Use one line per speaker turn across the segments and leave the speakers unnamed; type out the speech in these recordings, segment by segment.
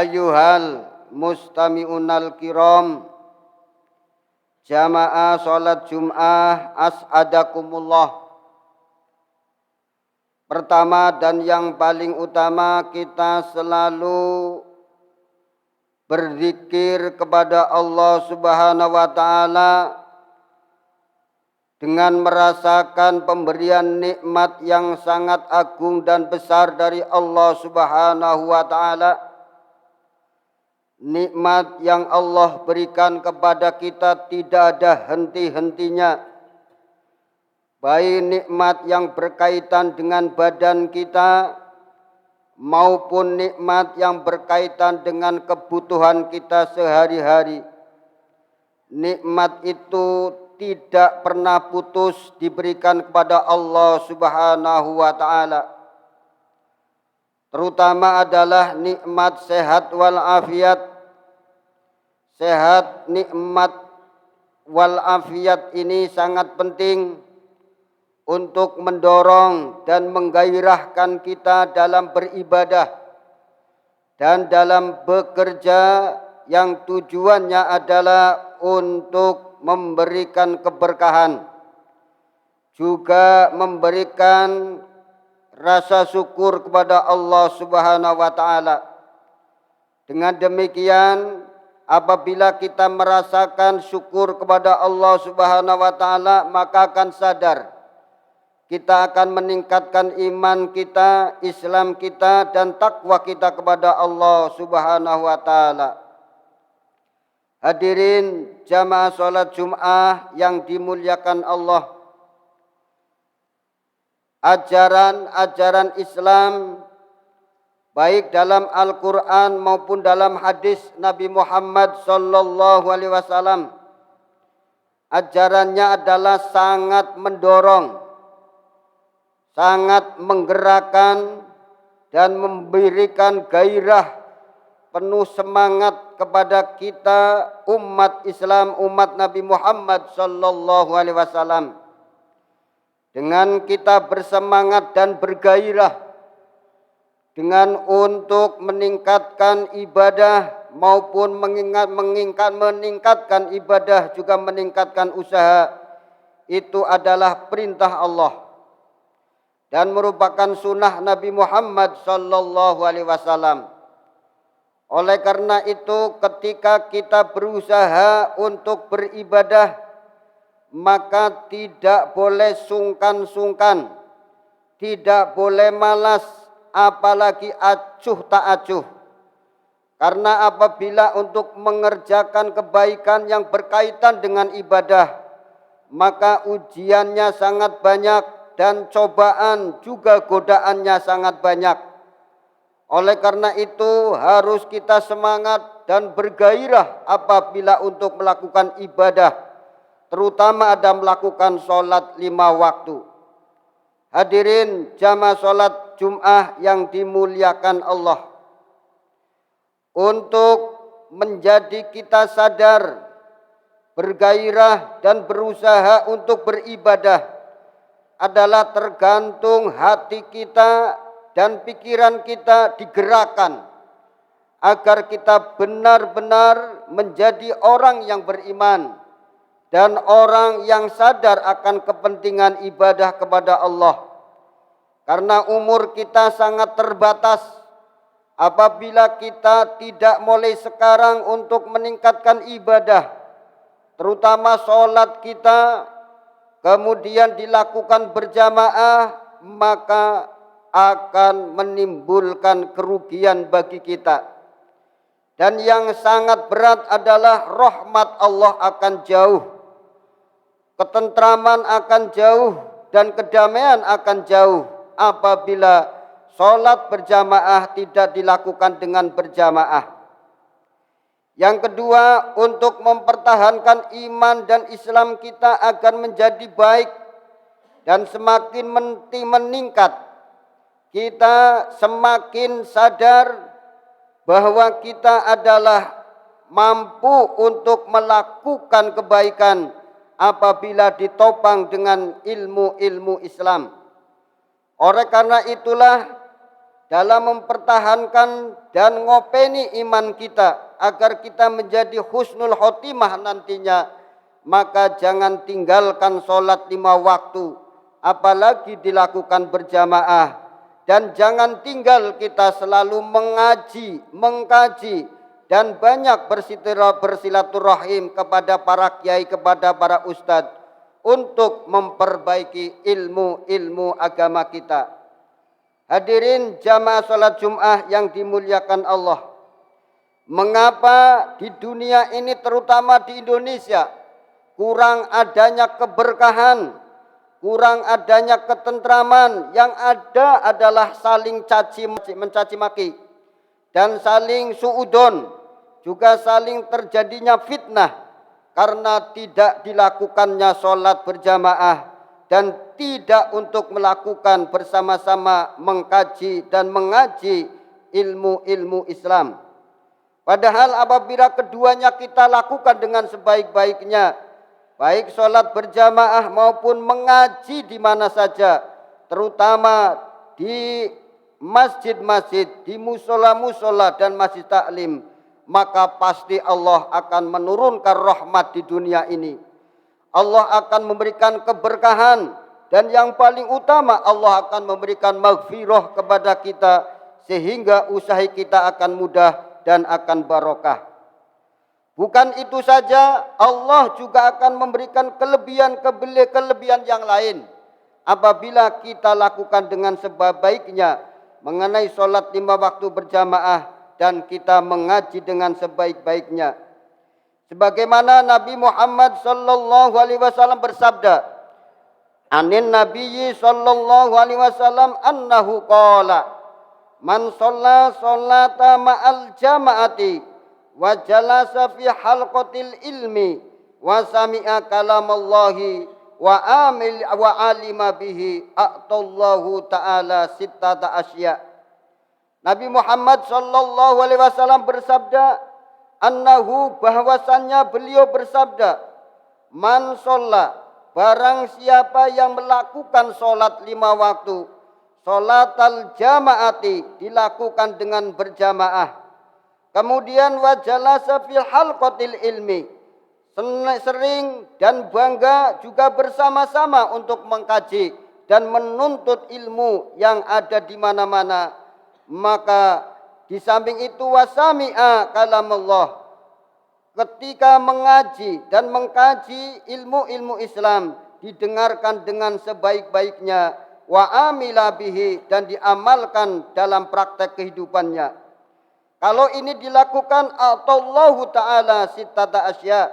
Ayyuhal mustami'unal kiram, jamaah salat Jum'ah as'adakumullah. Pertama dan yang paling utama, kita selalu berzikir kepada Allah Subhanahu wa taala dengan merasakan pemberian nikmat yang sangat agung dan besar dari Allah Subhanahu wa taala. Nikmat yang Allah berikan kepada kita tidak ada henti-hentinya. Baik nikmat yang berkaitan dengan badan kita maupun nikmat yang berkaitan dengan kebutuhan kita sehari-hari. Nikmat itu tidak pernah putus diberikan kepada Allah Subhanahu wa taala. Terutama adalah nikmat sehat wal afiat. Sehat, nikmat wal afiat ini sangat penting untuk mendorong dan menggairahkan kita dalam beribadah dan dalam bekerja yang tujuannya adalah untuk memberikan keberkahan, juga memberikan rasa syukur kepada Allah Subhanahu wa taala. Dengan demikian, apabila kita merasakan syukur kepada Allah Subhanahu wa taala, maka akan sadar kita akan meningkatkan iman kita, Islam kita, dan takwa kita kepada Allah Subhanahu wa taala. Hadirin jamaah salat Jum'ah yang dimuliakan Allah. Ajaran-ajaran Islam baik dalam Al-Quran maupun dalam hadis Nabi Muhammad sallallahu alaihi wasallam, ajarannya adalah sangat mendorong, sangat menggerakkan dan memberikan gairah penuh semangat kepada kita umat Islam, umat Nabi Muhammad sallallahu alaihi wasallam. Dengan kita bersemangat dan bergairah dengan untuk meningkatkan ibadah maupun meningkatkan ibadah, juga meningkatkan usaha, itu adalah perintah Allah dan merupakan sunnah Nabi Muhammad sallallahu alaihi wasallam. Oleh karena itu, ketika kita berusaha untuk beribadah, maka tidak boleh sungkan-sungkan, tidak boleh malas, apalagi acuh tak acuh. Karena apabila untuk mengerjakan kebaikan yang berkaitan dengan ibadah, maka ujiannya sangat banyak dan cobaan juga godaannya sangat banyak. Oleh karena itu harus kita semangat dan bergairah apabila untuk melakukan ibadah, terutama ada melakukan sholat 5 waktu. Hadirin jamaah sholat Jum'ah yang dimuliakan Allah. Untuk menjadi kita sadar, bergairah dan berusaha untuk beribadah adalah tergantung hati kita dan pikiran kita digerakkan agar kita benar-benar menjadi orang yang beriman dan orang yang sadar akan kepentingan ibadah kepada Allah. Karena umur kita sangat terbatas, apabila kita tidak mulai sekarang untuk meningkatkan ibadah, terutama sholat kita, kemudian dilakukan berjamaah, maka akan menimbulkan kerugian bagi kita. Dan yang sangat berat adalah rahmat Allah akan jauh, ketentraman akan jauh, dan kedamaian akan jauh apabila sholat berjamaah tidak dilakukan dengan berjamaah. Yang kedua, untuk mempertahankan iman dan Islam kita agar menjadi baik dan semakin meningkat, kita semakin sadar bahwa kita adalah mampu untuk melakukan kebaikan apabila ditopang dengan ilmu-ilmu Islam. Oleh karena itulah dalam mempertahankan dan ngopeni iman kita agar kita menjadi husnul khotimah nantinya, maka jangan tinggalkan sholat 5 waktu, apalagi dilakukan berjamaah. Dan jangan tinggal kita selalu mengaji, mengkaji, dan banyak bersilaturahim kepada para kiai, kepada para ustadz, untuk memperbaiki ilmu-ilmu agama kita. Hadirin jamaah sholat Jum'ah yang dimuliakan Allah. Mengapa di dunia ini, terutama di Indonesia, kurang adanya keberkahan, kurang adanya ketentraman? Yang ada adalah saling mencaci maki dan saling suudon, juga saling terjadinya fitnah karena tidak dilakukannya sholat berjamaah dan tidak untuk melakukan bersama-sama mengkaji dan mengaji ilmu-ilmu Islam. Padahal apabila keduanya kita lakukan dengan sebaik-baiknya, baik sholat berjamaah maupun mengaji di mana saja, terutama di masjid-masjid, di musola-musola dan masjid taklim, maka pasti Allah akan menurunkan rahmat di dunia ini. Allah akan memberikan keberkahan, dan yang paling utama Allah akan memberikan maghfirah kepada kita, sehingga usaha kita akan mudah dan akan barokah. Bukan itu saja, Allah juga akan memberikan kelebihan yang lain apabila kita lakukan dengan sebaik-baiknya mengenai sholat 5 waktu berjamaah dan kita mengaji dengan sebaik-baiknya. Sebagaimana Nabi Muhammad sallallahu alaihi wasallam bersabda, anin nabiyyi sallallahu alaihi wasallam annahu qala, man shalla sholata ma'al jama'ati wa jalasa fi halqatil ilmi wa sami'a kalamallahi wa alima bihi a'tallahu ta'ala sittata asya. Nabi Muhammad sallallahu alaihi wasallam bersabda, annahu, bahwasannya beliau bersabda, man sholla, barang siapa yang melakukan sholat 5 waktu, sholatal jamaati, dilakukan dengan berjamaah, kemudian wajalasa fil halqatil ilmi, sering dan bangga juga bersama-sama untuk mengkaji dan menuntut ilmu yang ada di mana-mana, maka di samping itu wasami'a kalamullah, ketika mengaji dan mengkaji ilmu-ilmu Islam, didengarkan dengan sebaik-baiknya, wa amila bihi, dan diamalkan dalam praktek kehidupannya. Kalau ini dilakukan, a'tallahu ta'ala sittata asya,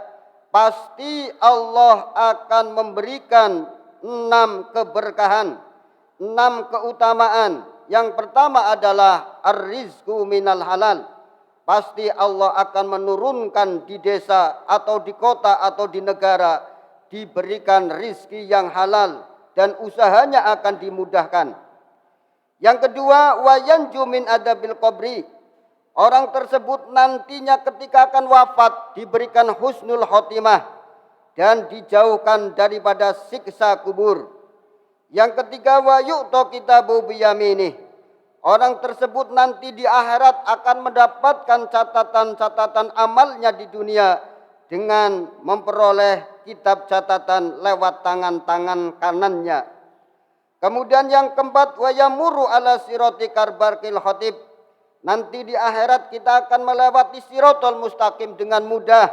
pasti Allah akan memberikan 6 keberkahan, 6 keutamaan. Yang pertama adalah ar-rizqu minal halal. Pasti Allah akan menurunkan di desa atau di kota atau di negara, diberikan rizki yang halal dan usahanya akan dimudahkan. Yang kedua, wa yanju min adabil qabri. Orang tersebut nantinya ketika akan wafat diberikan husnul khotimah dan dijauhkan daripada siksa kubur. Yang ketiga, wa yu'ta kitabu biyaminih. Orang tersebut nanti di akhirat akan mendapatkan catatan-catatan amalnya di dunia dengan memperoleh kitab catatan lewat tangan-tangan kanannya. Kemudian yang keempat, wa yamuru ala sirati karbarkil khatib. Nanti di akhirat kita akan melewati siratal mustaqim dengan mudah,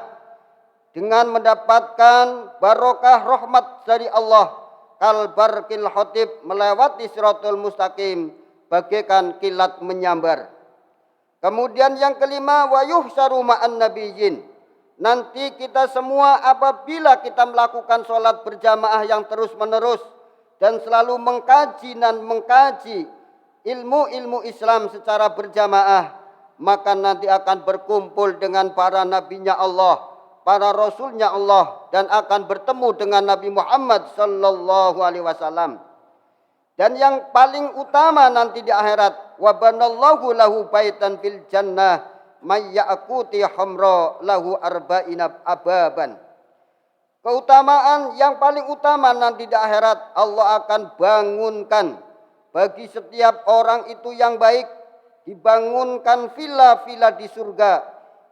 dengan mendapatkan barokah rahmat dari Allah. Kalbarkil khatib, melewati siratul mustaqim bagaikan kilat menyambar. Kemudian yang kelima, wa yuhsyaru ma'an nabiyyin. Nanti kita semua apabila kita melakukan sholat berjamaah yang terus menerus dan selalu mengkaji ilmu-ilmu Islam secara berjamaah, maka nanti akan berkumpul dengan para nabinya Allah, para rasulnya Allah, dan akan bertemu dengan Nabi Muhammad sallallahu alaihi wasallam. Dan yang paling utama nanti di akhirat, wa banallahu lahu baitan fil jannah may ya'quti hamra lahu arba'ina ababan. Keutamaan yang paling utama nanti di akhirat, Allah akan bangunkan bagi setiap orang itu yang baik dibangunkan villa-villa di surga,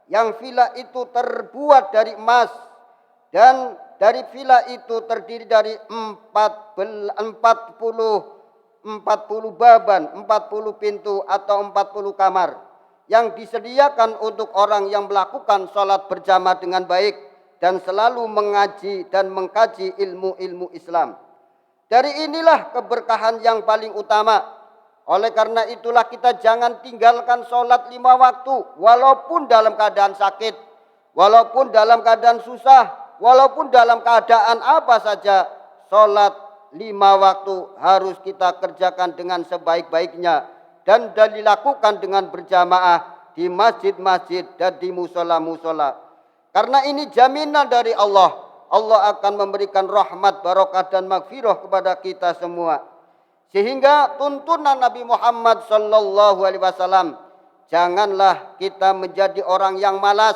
yang villa itu terbuat dari emas, dan dari villa itu terdiri dari 40 baban, 40 pintu atau 40 kamar yang disediakan untuk orang yang melakukan sholat berjamaah dengan baik dan selalu mengaji dan mengkaji ilmu-ilmu Islam. Dari inilah keberkahan yang paling utama. Oleh karena itulah kita jangan tinggalkan sholat 5 waktu, walaupun dalam keadaan sakit, walaupun dalam keadaan susah, walaupun dalam keadaan apa saja. Sholat 5 waktu harus kita kerjakan dengan sebaik-baiknya dan dilakukan dengan berjamaah di masjid-masjid dan di musola-musola. Karena ini jaminan dari Allah. Allah akan memberikan rahmat, barokah dan maghfirah kepada kita semua. Sehingga tuntunan Nabi Muhammad sallallahu alaihi wasallam, janganlah kita menjadi orang yang malas,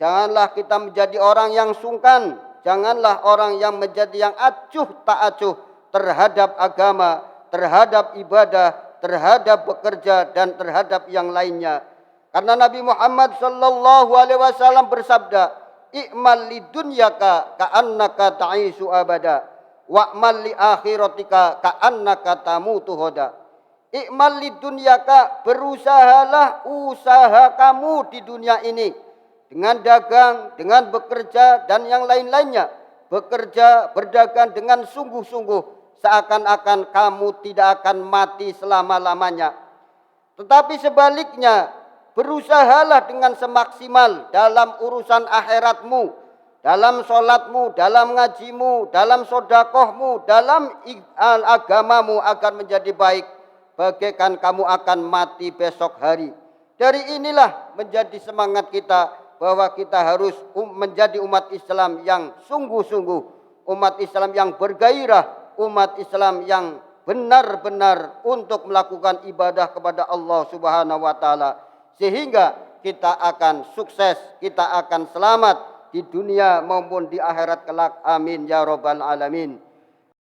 janganlah kita menjadi orang yang sungkan, janganlah orang yang menjadi yang acuh tak acuh terhadap agama, terhadap ibadah, terhadap bekerja dan terhadap yang lainnya. Karena Nabi Muhammad sallallahu alaihi wasallam bersabda, "I'mal lidunyaka ka'annaka ta'isu abada, wa'mal li akhiratika ka'annaka tamutu hoda." I'mal lidunyaka, berusahalah usaha kamu di dunia ini dengan dagang, dengan bekerja dan yang lain-lainnya. Bekerja, berdagang dengan sungguh-sungguh, seakan-akan kamu tidak akan mati selama-lamanya. Tetapi sebaliknya, berusahalah dengan semaksimal dalam urusan akhiratmu, dalam sholatmu, dalam ngajimu, dalam sodakohmu, dalam agamamu agar menjadi baik, bagaikan kamu akan mati besok hari. Dari inilah menjadi semangat kita bahwa kita harus menjadi umat Islam yang sungguh-sungguh, umat Islam yang bergairah, umat Islam yang benar-benar untuk melakukan ibadah kepada Allah Subhanahu wa taala, sehingga kita akan sukses, kita akan selamat di dunia maupun di akhirat kelak. Amin ya rabbal alamin.